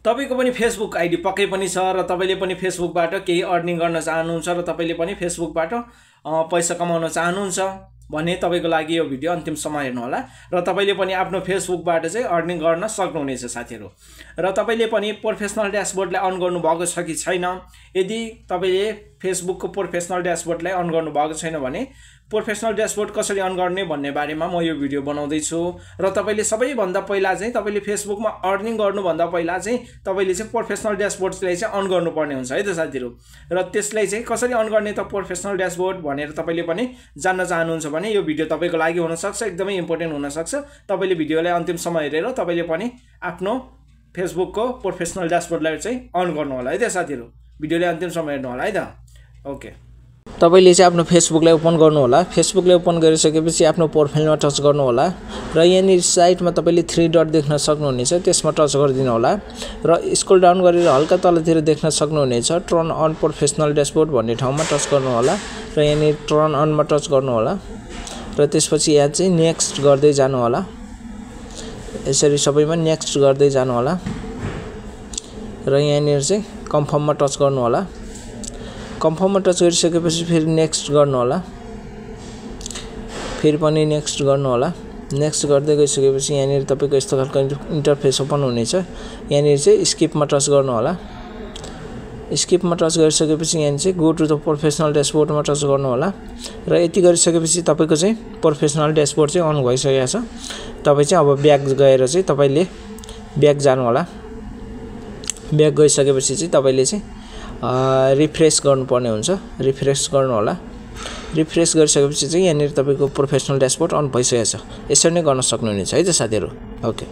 तपाईको पनि Facebook ID पक्कै पनि छ र तपाईले पनि फेसबुकबाट केही अर्निङ गर्न चाहनुहुन्छ र तपाईले पनि फेसबुकबाट पैसा कमाउन चाहनुहुन्छ भने तपाईको लागि यो भिडियो अन्तिमसम्म हेर्नु होला र तपाईले पनि आफ्नो फेसबुकबाट चाहिँ अर्निङ गर्न सक्नुहुनेछ साथीहरु। र तपाईले पनि प्रोफेसनल ड्याशबोर्डलाई अन गर्नु भएको छ कि छैन, यदि तपाईले फेसबुकको प्रोफेसनल ड्याशबोर्डलाई अन गर्नु भएको छैन भने प्रोफेसनल ड्याशबोर्ड कसरी अन गर्ने भन्ने बारेमा म यो भिडियो बनाउँदै छु र तपाईले सबैभन्दा पहिला चाहिँ तपाईले फेसबुकमा अर्निङ गर्नुभन्दा पहिला चाहिँ तपाईले चाहिँ प्रोफेसनल ड्याशबोर्डलाई चाहिँ अन गर्नुपर्ने हुन्छ है त साथीहरु। र त्यसलाई चाहिँ कसरी अन गर्ने त प्रोफेसनल ड्याशबोर्ड भनेर तपाईले पनि जान्न चाहनुहुन्छ भने यो भिडियो तपाईको लागि हुन सक्छ, एकदमै इम्पोर्टेन्ट हुन सक्छ। तपाईले भिडियोलाई अन्तिमसम्म हेरेर तपाईले पनि आफ्नो फेसबुकको प्रोफेसनल ड्याशबोर्डलाई चाहिँ अन गर्नु होला है त साथीहरु। भिडियोलाई अन्तिमसम्म हेर्नु होला है त। ओके, तपाईले चाहिँ आफ्नो फेसबुकलाई ओपन गर्नु होला। फेसबुकलाई ओपन गरिसकेपछि आफ्नो प्रोफाइलमा टच गर्नु होला र यहाँनिर साइडमा तपाईले 3 डट देख्न सक्नुहुनेछ, त्यसमा टच गरिदिनु होला र स्क्रोल डाउन गरेर हल्का तलतिर देख्न सक्नुहुनेछ टर्न अन प्रोफेसनल ड्याशबोर्ड भन्ने ठाउँमा टच गर्नु होला र यहाँनिर टर्न अनमा टच गर्नु होला र त्यसपछि यहाँ चाहिँ नेक्स्ट गर्दै जानु होला। यसरी सबैमा नेक्स्ट गर्दै जानु होला र यहाँनिर चाहिँ कन्फर्ममा टच गर्नु होला। कन्फर्ममा टच गरिसकेपछि फेरि नेक्स्ट गर्नु होला, फेरि पनि नेक्स्ट गर्नु होला। नेक्स्ट गर्दै गइसकेपछि यहाँनिर तपाईको यस्तो खालको इन्टरफेस ओपन हुनेछ। यहाँनिर चाहिँ स्किपमा टच गर्नु होला। स्किपमा टच गरिसकेपछि यहाँ चाहिँ गो टु द प्रोफेसनल ड्याशबोर्डमा टच गर्नु होला र यति गरिसकेपछि तपाईको चाहिँ प्रोफेसनल ड्याशबोर्ड चाहिँ अन भइसकेको छ। तपाई चाहिँ अब ब्याक गएर चाहिँ तपाईले ब्याक जानु होला। ब्याक गइसकेपछि चाहिँ तपाईले चाहिँ रिफ्रेश गर्नुपर्ने हुन्छ। रिफ्रेश गर्नु होला। रिफ्रेश गरिसकेपछि चाहिँ यहाँनिर तपाईको प्रोफेसनल ड्याशबोर्ड अन भइसकेको छ। यसरी नै गर्न सक्नुहुनेछ है त साथीहरु। ओके।